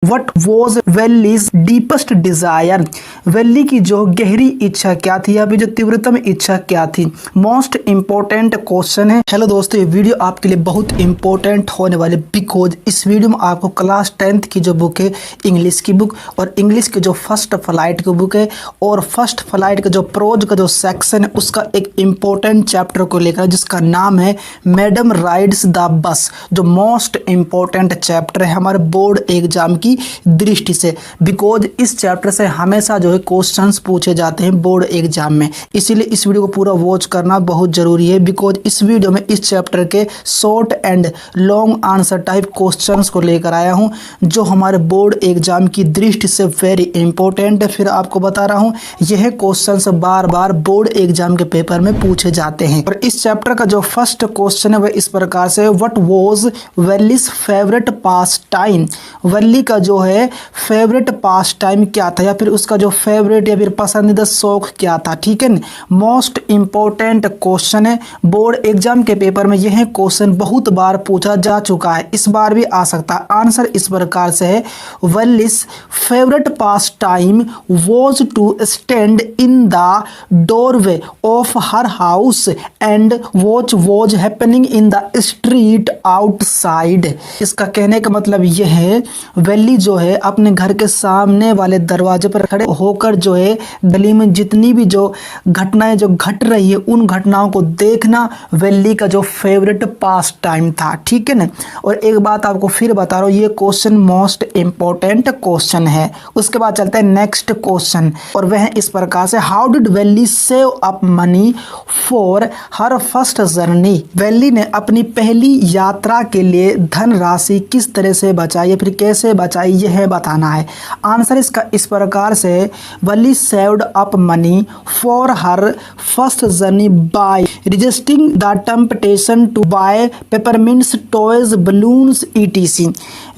What was Valli's deepest desire. Valli की जो गहरी इच्छा क्या थी या फिर जो तीव्रतम इच्छा क्या थी। मोस्ट इंपॉर्टेंट क्वेश्चन है। हेलो दोस्तों, ये वीडियो आपके लिए बहुत इंपॉर्टेंट होने वाले बिकॉज इस वीडियो में आपको क्लास 10th की जो बुक है इंग्लिश की बुक और इंग्लिश की जो फर्स्ट फ्लाइट की बुक है और फर्स्ट फ्लाइट का जो प्रोज का जो सेक्शन है उसका एक इम्पोर्टेंट चैप्टर को लेकर जिसका नाम है मैडम राइड्स द बस, जो मोस्ट इंपॉर्टेंट चैप्टर है हमारे बोर्ड एग्जाम की दृष्टि से। बिकॉज इस चैप्टर से हमेशा जो है क्वेश्चंस पूछे जाते हैं बोर्ड एग्जाम में, इसीलिए इस वीडियो को पूरा वॉच करना बहुत जरूरी है। बिकॉज इस वीडियो में इस चैप्टर के short and long answer type questions को लेकर आया हूं जो हमारे बोर्ड एग्जाम की दृष्टि से वेरी इंपॉर्टेंट है। फिर आपको बता रहा हूं यह क्वेश्चंस बार बार बोर्ड एग्जाम के पेपर में पूछे जाते हैं। और इस चैप्टर का जो फर्स्ट क्वेश्चन है वह इस प्रकार से, what was Valli's favourite pastime. Valli का जो है फेवरेट पास टाइम क्या था या फिर उसका जो फेवरेट या फिर पसंदीदा शौक क्या था। ठीक है, मोस्ट इंपॉर्टेंट क्वेश्चन है। बोर्ड एग्जाम के पेपर में यह क्वेश्चन बहुत बार पूछा जा चुका है, इस बार भी आ सकता है। आंसर इस प्रकार से है, Valli's favourite pastime was to stand in the doorway of her house and watch was happening in the street outside. इसका कहने का मतलब यह है वेल्ली जो है अपने घर के सामने वाले दरवाजे पर खड़े होकर जो है गली में जितनी भी जो घटनाएं जो घट रही है उन घटनाओं को देखना वेल्ली का जो फेवरेट पास टाइम था। ठीक है ना। और एक बात आपको फिर बता रहा हूँ, ये क्वेश्चन मोस्ट इंपॉर्टेंट क्वेश्चन है। उसके बाद चलते हैं नेक्स्ट क्वेश्चन और वह इस प्रकार से, how did Valli save up money for her first journey. Valli ने अपनी पहली यात्रा के लिए धनराशि किस तरह से बचाई या फिर कैसे बचाई यह बताना है। आंसर इसका इस प्रकार से, Valli saved up money for her first journey by resisting the temptation to buy peppermints, toys, balloons etc।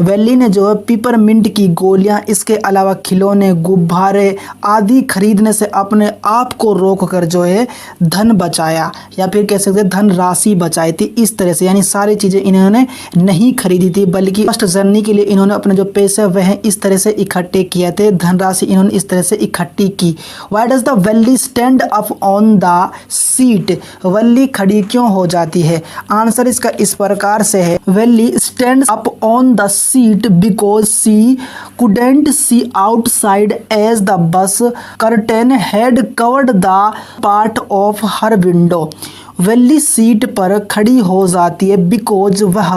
Valli ने जो है पिपरमिंट की गोलियां इसके अलावा खिलौने, गुब्बारे आदि खरीदने से अपने आप को रोक कर जो है धन बचाया या फिर कह सकते धन राशि बचाई थी। इस तरह से यानी सारी चीज़ें इन्होंने नहीं खरीदी थी बल्कि फर्स्ट जर्नी के लिए इन्होंने अपने जो पैसे वह इस तरह से इकट्ठे किए थे, धनराशि इन्होंने इस तरह से इकट्ठी की। Why does the Valli stand up on the seat. Valli खड़ी क्यों हो जाती है। आंसर इसका इस प्रकार से है, Valli stands up on the seat because she couldn't see outside as the bus curtain had covered the part of her window. Valli seat पर खड़ी हो जाती है बिकॉज वह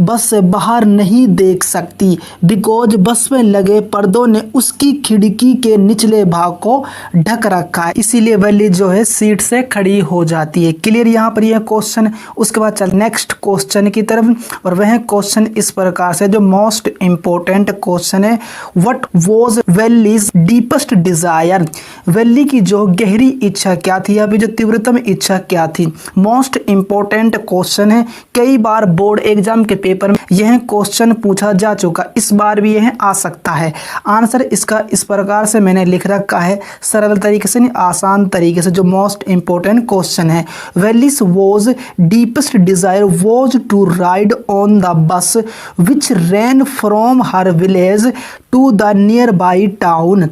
बस से बाहर नहीं देख सकती, बिकॉज बस में लगे पर्दों ने उसकी खिड़की के निचले भाग को ढक रखा है, इसीलिए वेल्ली जो है सीट से खड़ी हो जाती है। क्लियर यहाँ पर यह क्वेश्चन। उसके बाद चल नेक्स्ट क्वेश्चन की तरफ और वह क्वेश्चन इस प्रकार से जो मोस्ट इंपॉर्टेंट क्वेश्चन है, what was वेल्लीज deepest desire. Valli की जो गहरी इच्छा क्या थी या फिर जो तीव्रतम इच्छा क्या थी। मोस्ट इंपॉर्टेंट क्वेश्चन है, कई बार बोर्ड एग्जाम के पेपर में यह क्वेश्चन पूछा जा चुका, इस बार भी यह आ सकता है। आंसर इसका इस प्रकार से मैंने लिख रखा है, सरल तरीके से नहीं आसान तरीके से, जो मोस्ट इंपॉर्टेंट क्वेश्चन है। Valli's was deepest desire was to ride on the bus which ran from her village to the nearby town.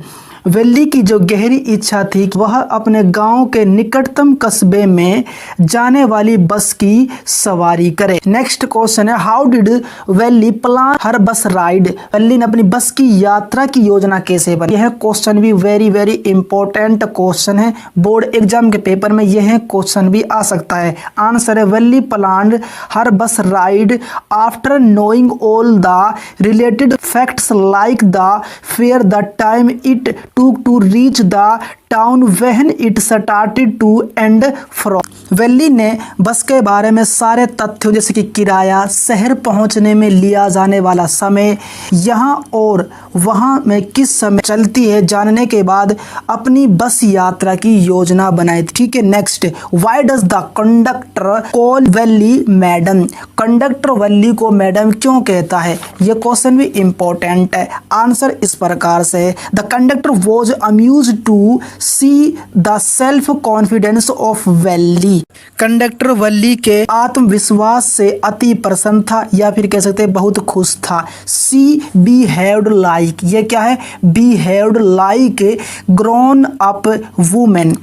Valli की जो गहरी इच्छा थी वह अपने गांव के निकटतम कस्बे में जाने वाली बस की सवारी करे। नेक्स्ट क्वेश्चन है, हाउ डिड वेल्ली प्लान हर बस राइड। वेल्ली ने अपनी बस की यात्रा की योजना कैसे बनाई। यह क्वेश्चन भी वेरी वेरी इंपॉर्टेंट क्वेश्चन है, बोर्ड एग्जाम के पेपर में यह क्वेश्चन भी आ सकता है। आंसर है, वेल्ली प्लान्ड हर बस ride after knowing all the related facts like the fair, the time it took to reach the town when it started to and from। वेल्ली ने बस के बारे में सारे तथ्यों जैसे कि किराया, शहर पहुंचने में लिया जाने वाला समय, यहाँ और वहाँ में किस समय चलती है जानने के बाद अपनी बस यात्रा की योजना बनाई। ठीक है। Next, why does the conductor call Valli madam. Conductor Valli को मैडम क्यों कहता है, यह क्वेश्चन भी इंपॉर्टेंट है। आंसर इस प्रकार से, the conductor was amuse to see the self confidence of Valli. Conductor Valli के आत्मविश्वास से अति प्रसन्न था या फिर कह सकते हैं बहुत खुश था। सी बिहेव्ड लाइक, ये क्या है, behaved like grown up women,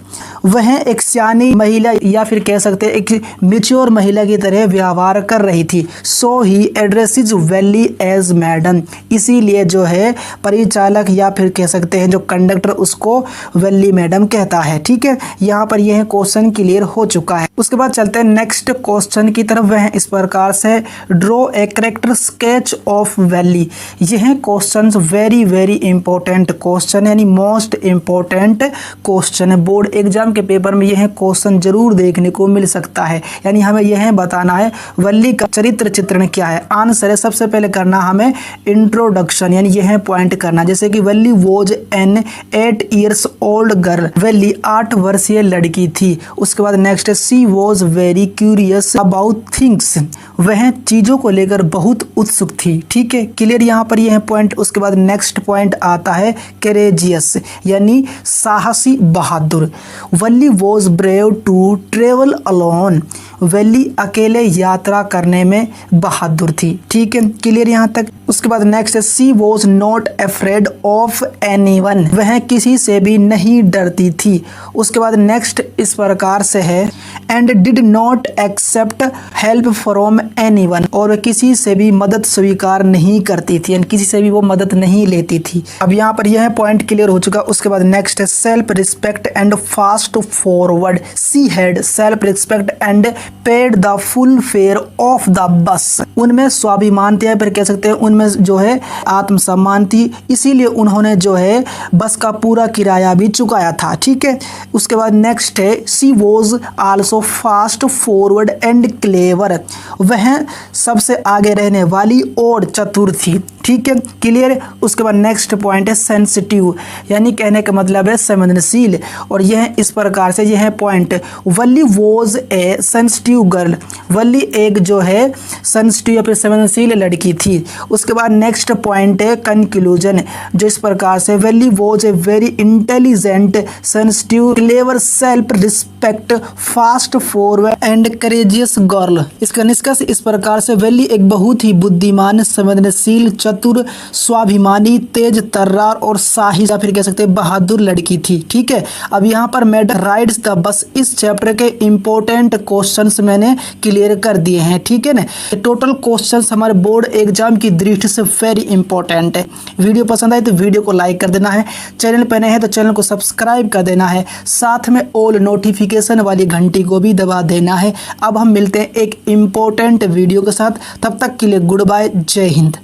वह एक सियानी महिला या फिर कह सकते हैं एक मैच्योर महिला की तरह व्यवहार कर रही थी। सो ही एड्रेसेस वैली एज मैडम, इसीलिए जो है परिचालक या फिर कह सकते हैं जो कंडक्टर उसको वैली मैडम कहता है। ठीक है, यहाँ पर यह क्वेश्चन क्लियर हो चुका है। उसके बाद चलते हैं नेक्स्ट क्वेश्चन की तरफ। वह इस प्रकार से draw a character sketch of Valli. यह question very very important question यानी मोस्ट इंपॉर्टेंट क्वेश्चन है। बोर्ड एग्जाम के पेपर में यह क्वेश्चन जरूर देखने को मिल सकता है। यानी हमें यह बताना है वल्ली का चरित्र चित्रण क्या है। आंसर है सबसे पहले करना हमें इंट्रोडक्शन, यानी यह पॉइंट करना, जैसे कि Valli was an 8 years old girl, Valli 8 वर्षीय लड़की थी। उसके बाद next, she was very curious about things, वह चीजों को लेकर बहुत उत्सुक थी। ठीक है, क्लियर यहाँ पर यह पॉइंट। उसके बाद नेक्स्ट पॉइंट आता है करेजियस, यानी साहसी बहादुर। Valli was brave to travel alone, Valli अकेले यात्रा करने में बहादुर थी। ठीक है, क्लियर यहाँ तक। उसके बाद next, she was not afraid of anyone, वह किसी से भी नहीं डरती थी। उसके बाद नेक्स्ट इस प्रकार से है, and did not accept help from anyone, और किसी से भी मदद स्वीकार नहीं करती थी, यानी किसी से भी वो मदद नहीं लेती थी। अब यहाँ पर यह पॉइंट क्लियर हो चुका। उसके बाद नेक्स्ट है self respect and fast forward, she had self respect and paid the full fair of the bus, उनमें स्वाभिमान थे, पर कह सकते हैं उनमें जो है आत्मसम्मान थी, इसीलिए उन्होंने जो है बस का पूरा किराया भी चुकाया था। ठीक है, उसके बाद नेक्स्ट है she was also fast forward and clever, वह सबसे आगे रहने वाली और चतुर थी। ठीक है, क्लियर। उसके बाद नेक्स्ट पॉइंट है सेंसिटिव, यानी कहने का मतलब है संवेदनशील, और यह इस प्रकार से यह point, Valli was a sensitive girl, Valli एक जो है सेंसिटिव या फिर संवेदनशील लड़की थी। उसके बाद नेक्स्ट पॉइंट है कंक्लूजन, जो इस प्रकार से Valli was a very intelligent sensitive clever self respect fast forward and courageous girl. इसका निष्कर्ष इस प्रकार से वल्ली एक बहुत ही बुद्धिमान, संवेदनशील, चतुर, स्वाभिमानी, तेज तर्रार और शाही या फिर कह सकते हैं बहादुर लड़की थी। ठीक है, अब यहाँ पर मैडम राइड्स द बस इस चैप्टर के इंपॉर्टेंट क्वेश्चंस मैंने क्लियर कर दिए हैं। ठीक है ना, टोटल क्वेश्चंस हमारे बोर्ड एग्जाम की दृष्टि से वेरी इंपॉर्टेंट है। वीडियो पसंद आए तो वीडियो को लाइक कर देना है, चैनल पर नए हैं तो चैनल को सब्सक्राइब कर देना है, साथ में ऑल नोटिफिकेशन वाली घंटी को भी दबा देना है। अब हम मिलते हैं एक इंपॉर्टेंट वीडियो के साथ, तब तक के लिए गुड बाय, जय हिंद।